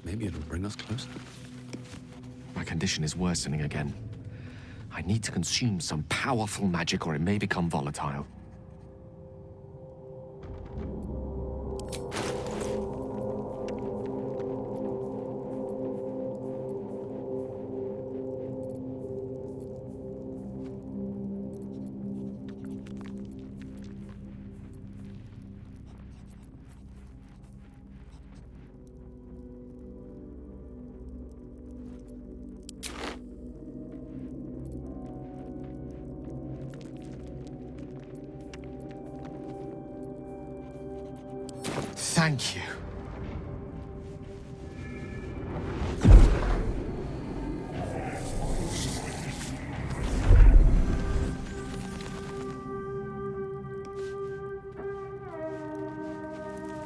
Maybe it'll bring us closer. My condition is worsening again. I need to consume some powerful magic or it may become volatile. Thank you.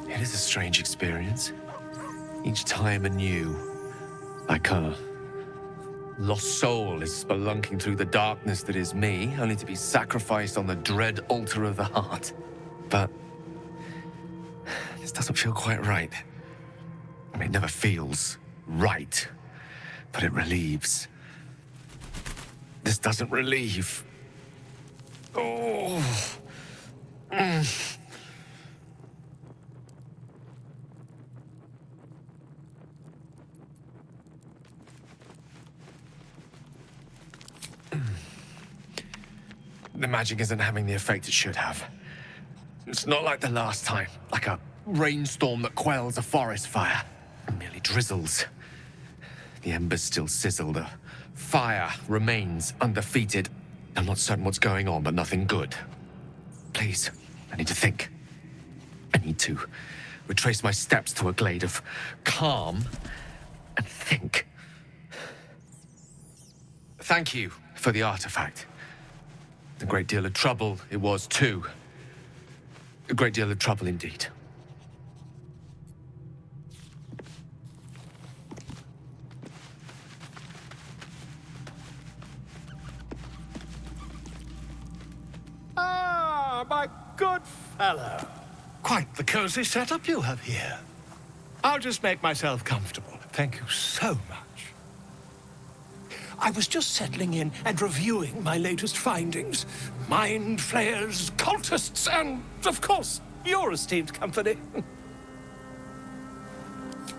It is a strange experience. Each time anew, like a lost soul is spelunking through the darkness that is me, only to be sacrificed on the dread altar of the heart. But this doesn't feel quite right. I mean, it never feels right, but it relieves. This doesn't relieve. Oh. The magic isn't having the effect it should have. It's not like the last time, like a rainstorm that quells a forest fire. It merely drizzles. The embers still sizzle, the fire remains undefeated. I'm not certain what's going on, but nothing good. Please, I need to think. I need to retrace my steps to a glade of calm and think. Thank you for the artifact. A great deal of trouble it was too. A great deal of trouble indeed. Ah, my good fellow. Quite the cozy setup you have here. I'll just make myself comfortable. Thank you so much. I was just settling in and reviewing my latest findings. Mind flayers, cultists, and, of course, your esteemed company.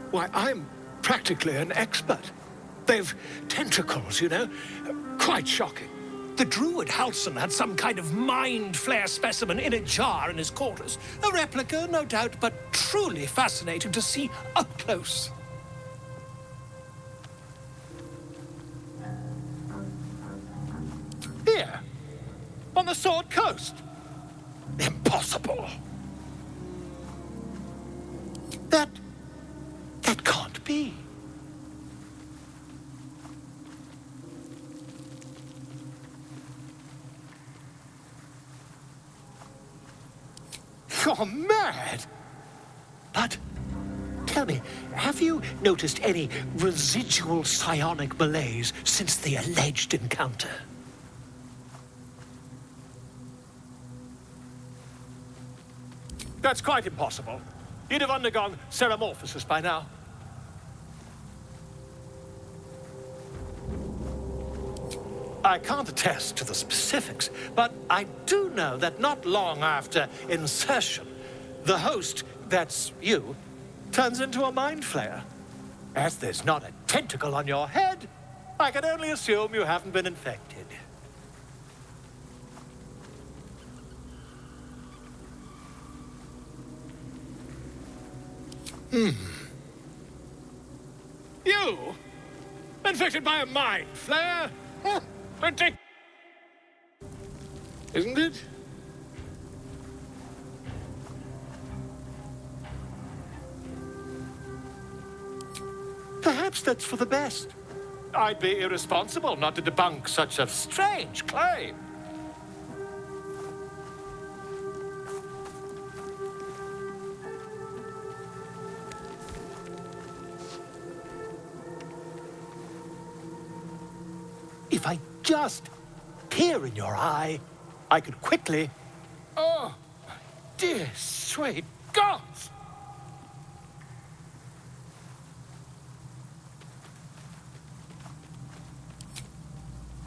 Why, I'm practically an expert. They've tentacles, you know. Quite shocking. The druid Halson had some kind of mind flare specimen in a jar in his quarters. A replica, no doubt, but truly fascinating to see up close. Here, on the Sword Coast. Impossible. That can't be. You're mad. But tell me, have you noticed any residual psionic malaise since the alleged encounter? That's quite impossible. You'd have undergone ceramorphosis by now. I can't attest to the specifics, but I do know that not long after insertion, the host, that's you, turns into a mind flayer. As there's not a tentacle on your head, I can only assume you haven't been infected. You? Infected by a mind flayer? Isn't it? Perhaps that's for the best. I'd be irresponsible not to debunk such a strange claim. If I just peer in your eye, I could quickly... Oh, dear sweet gods!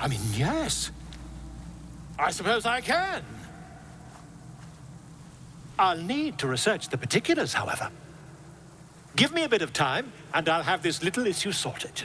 I mean, yes. I suppose I can. I'll need to research the particulars, however. Give me a bit of time, and I'll have this little issue sorted.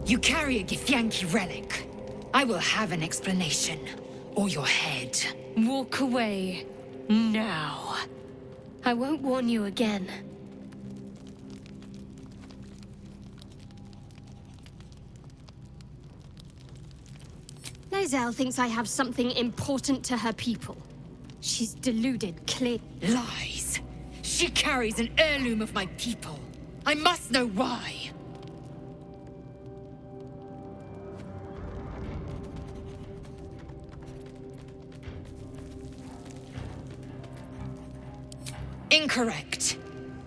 You carry a Githyanki relic. I will have an explanation. Or your head. Walk away. Now. I won't warn you again. Lae'zel thinks I have something important to her people. She's deluded, clear. Lies. She carries an heirloom of my people. I must know why. Incorrect.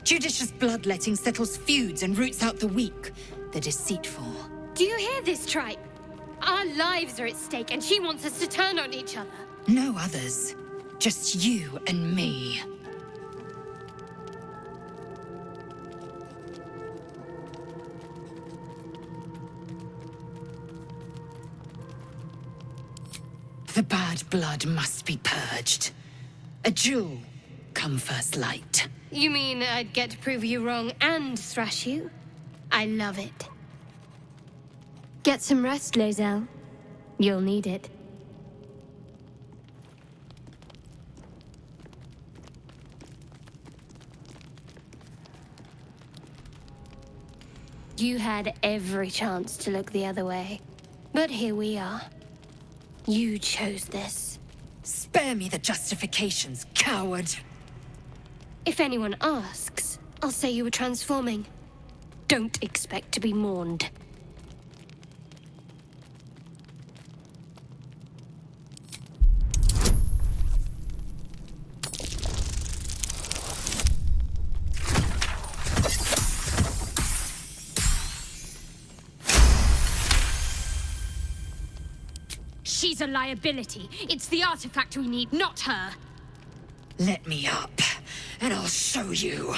Judicious bloodletting settles feuds and roots out the weak, the deceitful. Do you hear this, tribe? Our lives are at stake, and she wants us to turn on each other. No others. Just you and me. The bad blood must be purged. A jewel, come first light. You mean I'd get to prove you wrong and thrash you? I love it. Get some rest, Lae'zel. You'll need it. You had every chance to look the other way. But here we are. You chose this. Spare me the justifications, coward! If anyone asks, I'll say you were transforming. Don't expect to be mourned. She's a liability. It's the artifact we need, not her. Let me up, and I'll show you.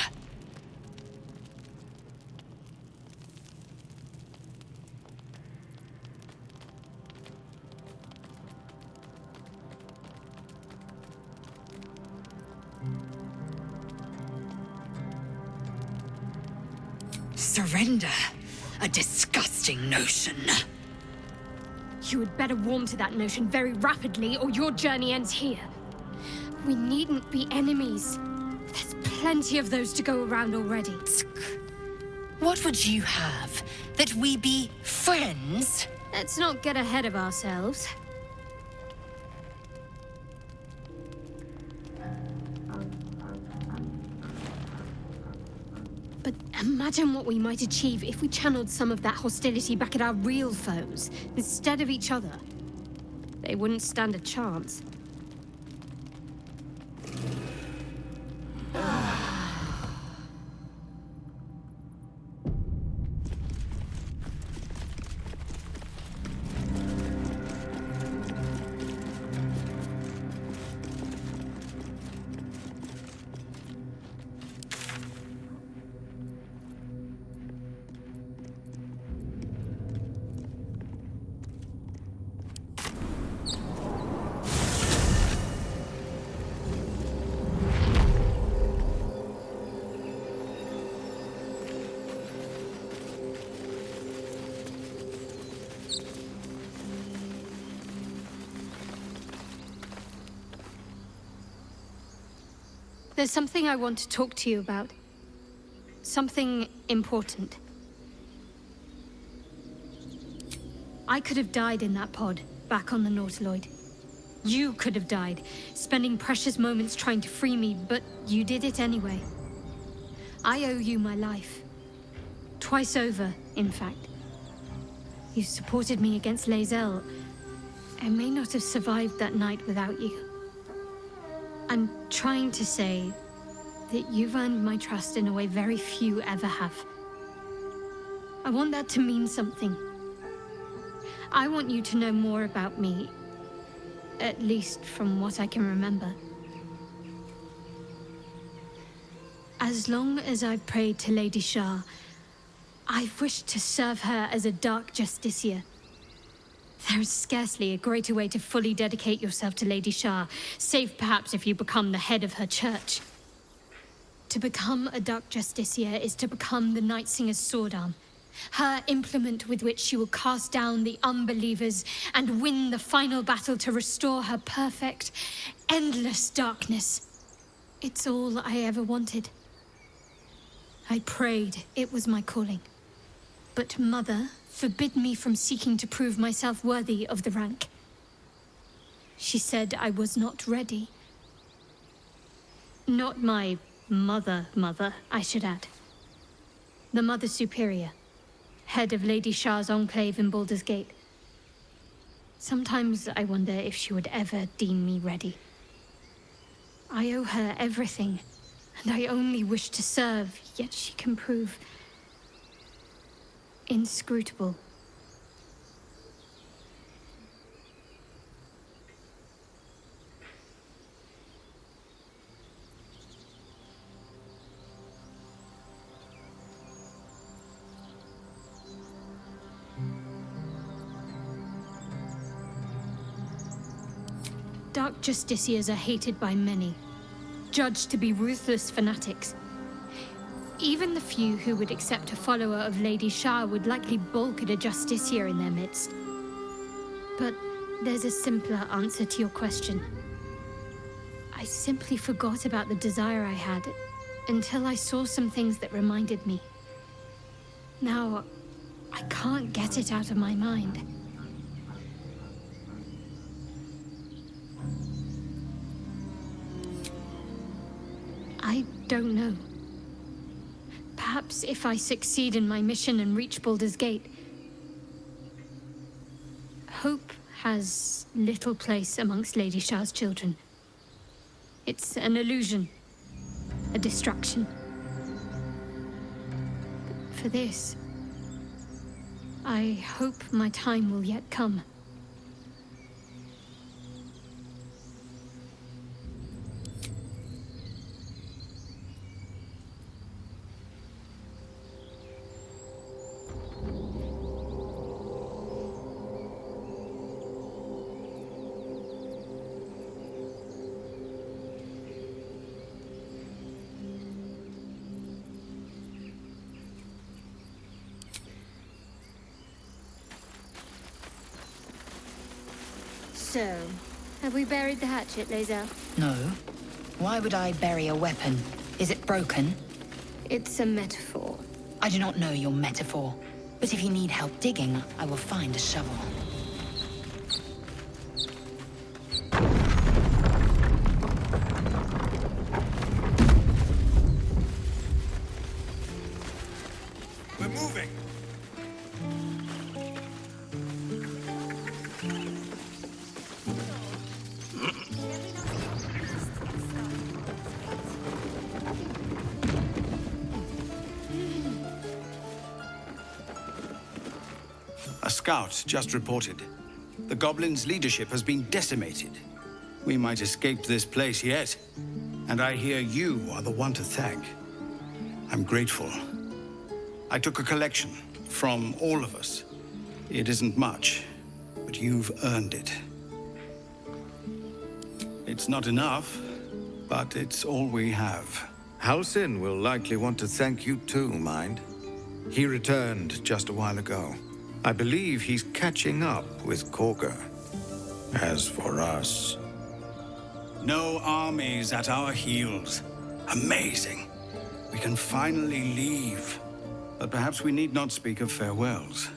Surrender? A disgusting notion. You had better warm to that notion very rapidly, or your journey ends here. We needn't be enemies. There's plenty of those to go around already. What would you have? That we be friends? Let's not get ahead of ourselves. But imagine what we might achieve if we channeled some of that hostility back at our real foes, instead of each other. They wouldn't stand a chance. There's something I want to talk to you about. Something important. I could have died in that pod, back on the Nautiloid. You could have died, spending precious moments trying to free me, but you did it anyway. I owe you my life. Twice over, in fact. You supported me against Lae'zel. I may not have survived that night without you. I'm trying to say that you've earned my trust in a way very few ever have. I want that to mean something. I want you to know more about me, at least from what I can remember. As long as I've prayed to Lady Shar, I've wished to serve her as a Dark Justiciar. There is scarcely a greater way to fully dedicate yourself to Lady Shar, save perhaps if you become the head of her church. To become a Dark Justiciar is to become the Night Singer's sword arm, her implement with which she will cast down the unbelievers and win the final battle to restore her perfect, endless darkness. It's all I ever wanted. I prayed it was my calling. But Mother forbid me from seeking to prove myself worthy of the rank. She said I was not ready. Not my mother, I should add. The Mother Superior, head of Lady Shar's enclave in Baldur's Gate. Sometimes I wonder if she would ever deem me ready. I owe her everything, and I only wish to serve, yet she can prove inscrutable. Dark Justiciars are hated by many, judged to be ruthless fanatics. Even the few who would accept a follower of Lady Shar would likely balk at a Justiciar in their midst. But there's a simpler answer to your question. I simply forgot about the desire I had until I saw some things that reminded me. Now, I can't get it out of my mind. I don't know. Perhaps if I succeed in my mission and reach Baldur's Gate. Hope has little place amongst Lady Shar's children. It's an illusion, a distraction. But for this, I hope my time will yet come. So, have we buried the hatchet, Lae'zel? No. Why would I bury a weapon? Is it broken? It's a metaphor. I do not know your metaphor, but if you need help digging, I will find a shovel. We're moving! A scout just reported. The goblins' leadership has been decimated. We might escape this place yet. And I hear you are the one to thank. I'm grateful. I took a collection from all of us. It isn't much, but you've earned it. It's not enough, but it's all we have. Halsin will likely want to thank you too, mind. He returned just a while ago. I believe he's catching up with Korga. As for us... No armies at our heels. Amazing. We can finally leave. But perhaps we need not speak of farewells.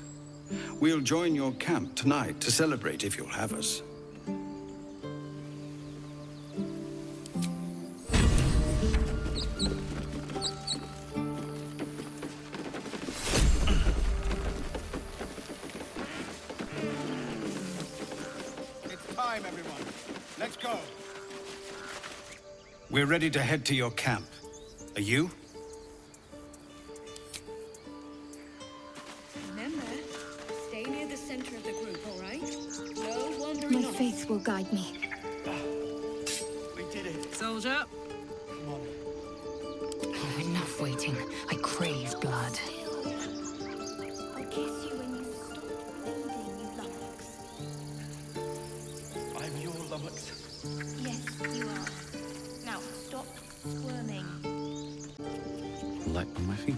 We'll join your camp tonight to celebrate if you'll have us. It's time, everyone. Let's go. We're ready to head to your camp. Are you? Remember, stay near the center of the group, all right? No wandering My off. faith will guide me. We did it. Soldier. Oh, enough waiting. I crave blood. I'll kiss you when you stop bleeding, you lummox. I'm your lummox. Yes, you are. Now, stop squirming. Light on my feet.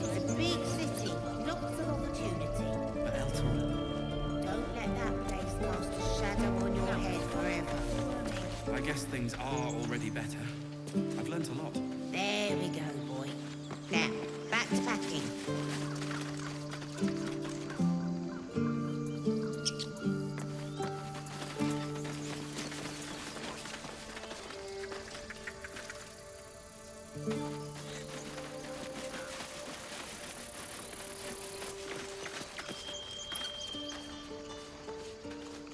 It's a big city, lots of opportunity. But Elton, Don't let that place cast a shadow on your head forever. I guess things are already better. I've learnt a lot. There we go, boy. Now, back to packing.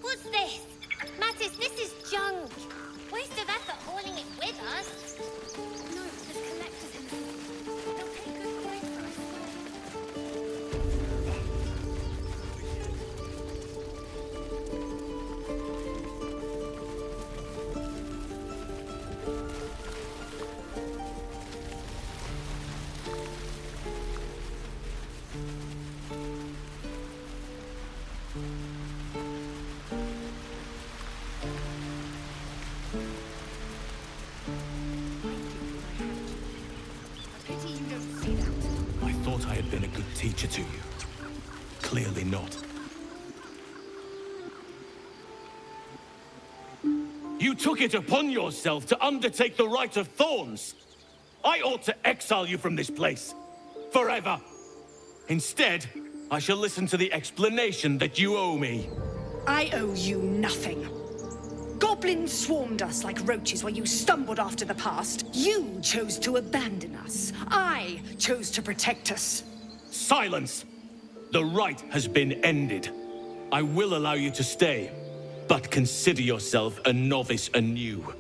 What's this? Mattis, this is junk. Waste of effort hauling it with us. No, there's collectors in there. They'll take good price for us. Pity you don't see that. I thought I had been a good teacher to you. Clearly not. You took it upon yourself to undertake the Rite of Thorns. I ought to exile you from this place. Forever. Instead, I shall listen to the explanation that you owe me. I owe you nothing. Goblins swarmed us like roaches while you stumbled after the past. You chose to abandon us. I chose to protect us. Silence! The rite has been ended. I will allow you to stay, but consider yourself a novice anew.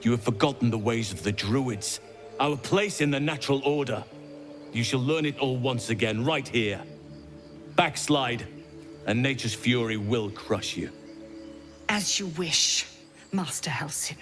You have forgotten the ways of the Druids, our place in the natural order. You shall learn it all once again, right here. Backslide, and nature's fury will crush you. As you wish, Master Halsin.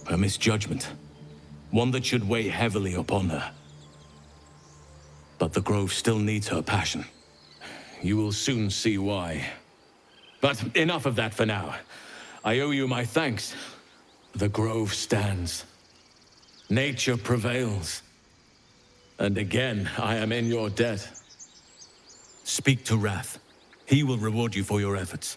A misjudgment. One that should weigh heavily upon her. But the Grove still needs her passion. You will soon see why. But enough of that for now. I owe you my thanks. The Grove stands. Nature prevails. And again, I am in your debt. Speak to Wrath. He will reward you for your efforts.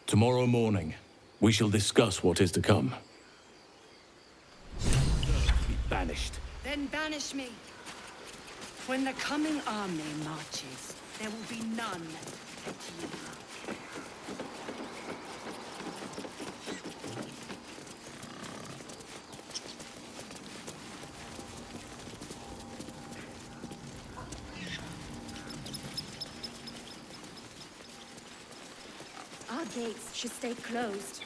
Tomorrow morning, we shall discuss what is to come. Be banished. Then banish me. When the coming army marches, there will be none but you. Our gates should stay closed.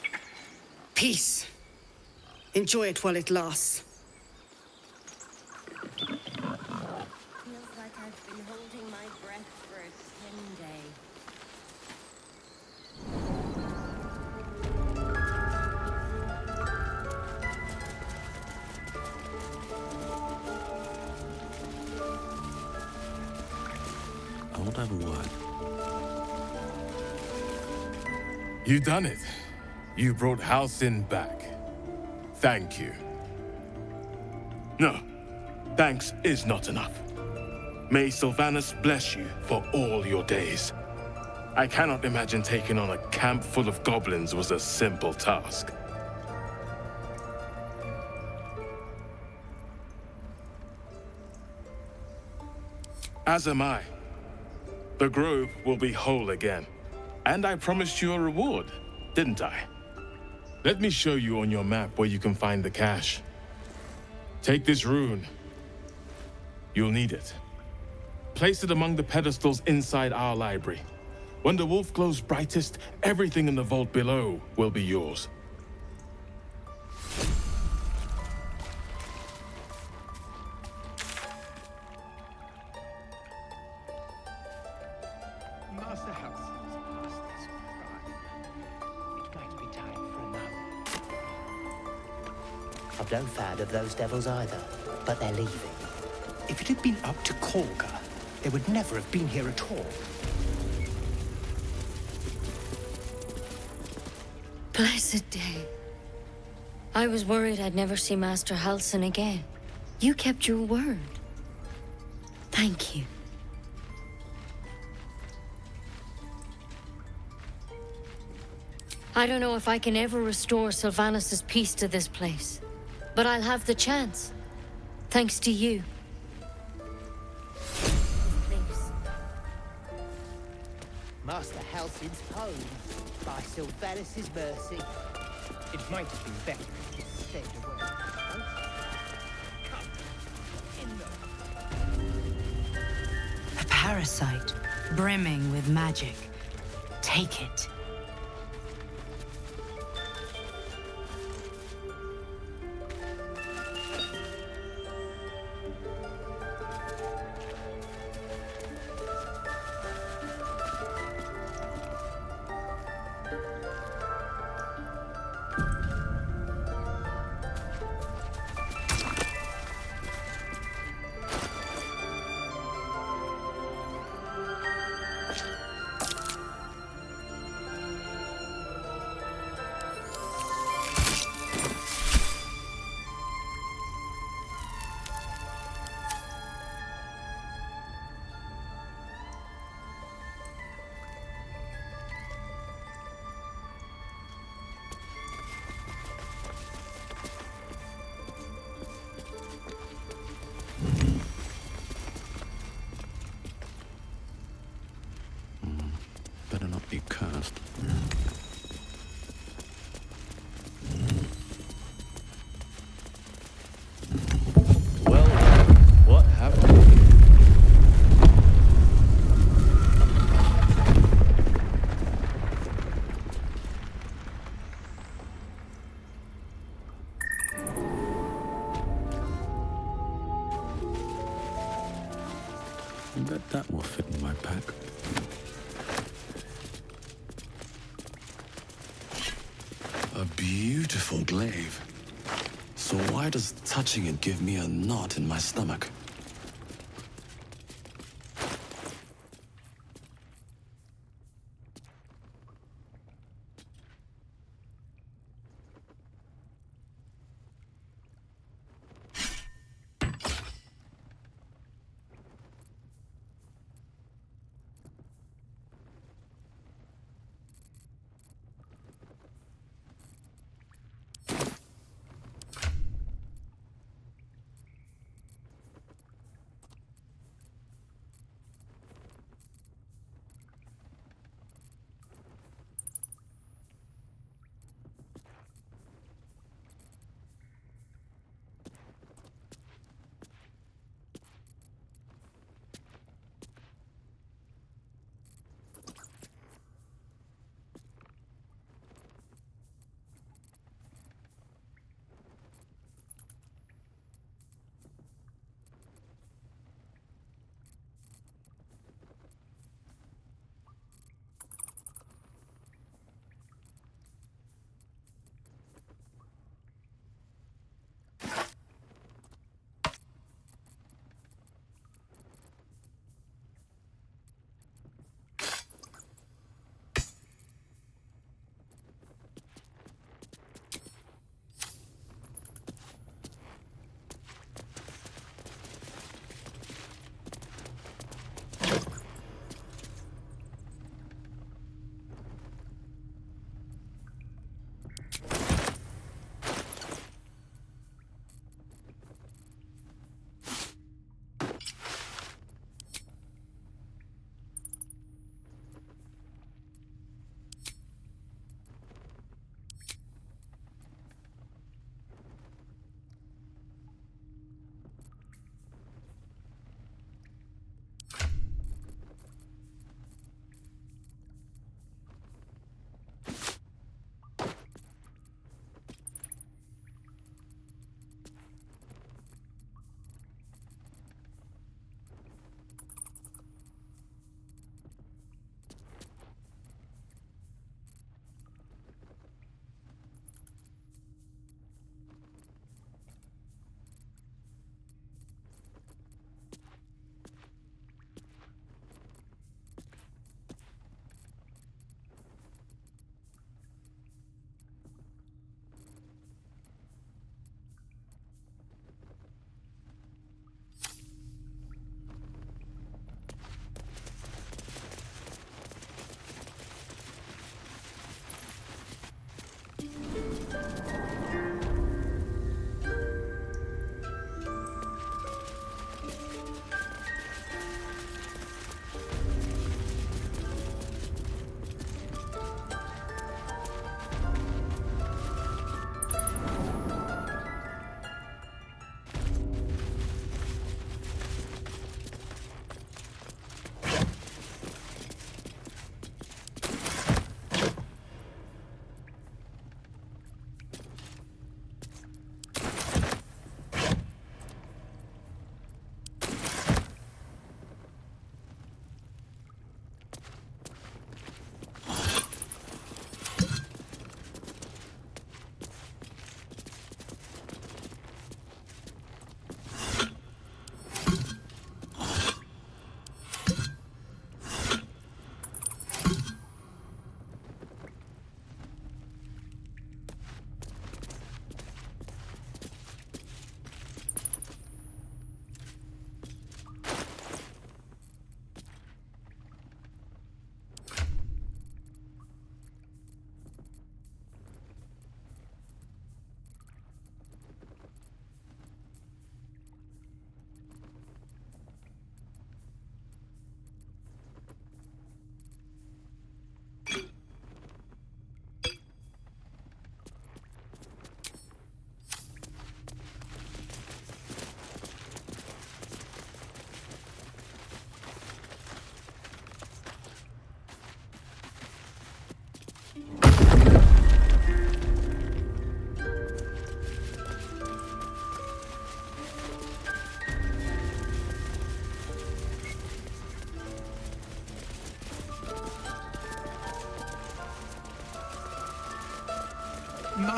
Peace. Enjoy it while it lasts. Feels like I've been holding my breath for a 10-day. I want to have a word. You done it. You brought Halsin back. Thank you. No, thanks is not enough. May Sylvanus bless you for all your days. I cannot imagine taking on a camp full of goblins was a simple task. As am I. The Grove will be whole again. And I promised you a reward, didn't I? Let me show you on your map where you can find the cache. Take this rune. You'll need it. Place it among the pedestals inside our library. When the wolf glows brightest, everything in the vault below will be yours. Master Halsin's past his prime. It's going to be time for another. I'm no fan of those devils either, but they're leaving. If it had been up to Korga, they would never have been here at all. Blessed day. I was worried I'd never see Master Halsin again. You kept your word. Thank you. I don't know if I can ever restore Sylvanus' peace to this place, but I'll have the chance. Thanks to you. Please. Master Halsin's home, by Sylvanus' mercy. It might have been better if he stayed away. Come, in there. A parasite, brimming with magic. Take it. Bet that will fit in my pack. A beautiful glaive. So why does touching it give me a knot in my stomach?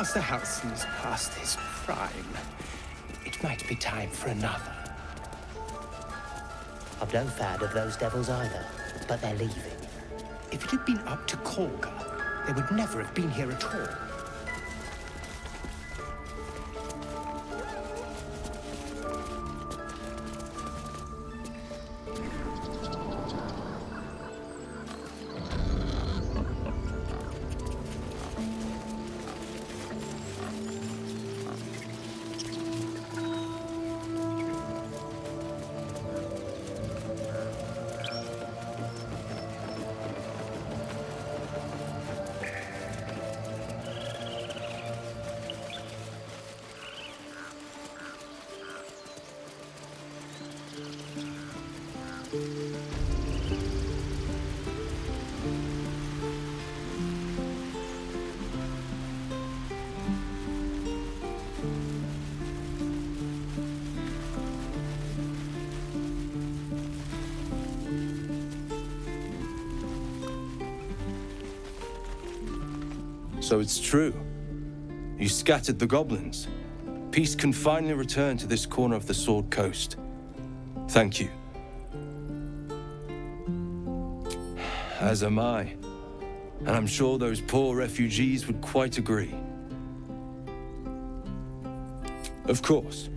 Master Halsin is past his prime. It might be time for another. I'm no fan of those devils either, but they're leaving. If it had been up to Korga, they would never have been here at all. So it's true. You scattered the goblins. Peace can finally return to this corner of the Sword Coast. Thank you. As am I. And I'm sure those poor refugees would quite agree. Of course.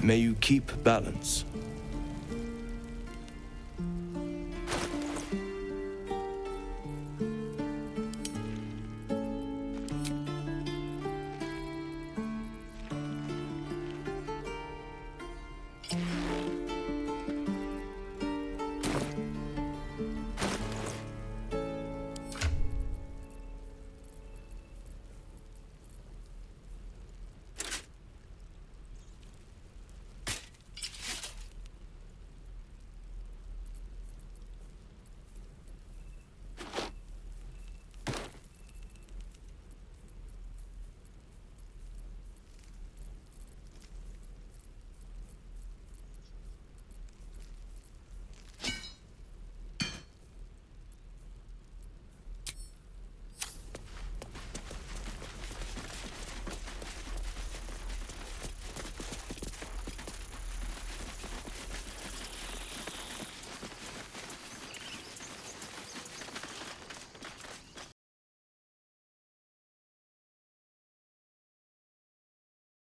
May you keep balance.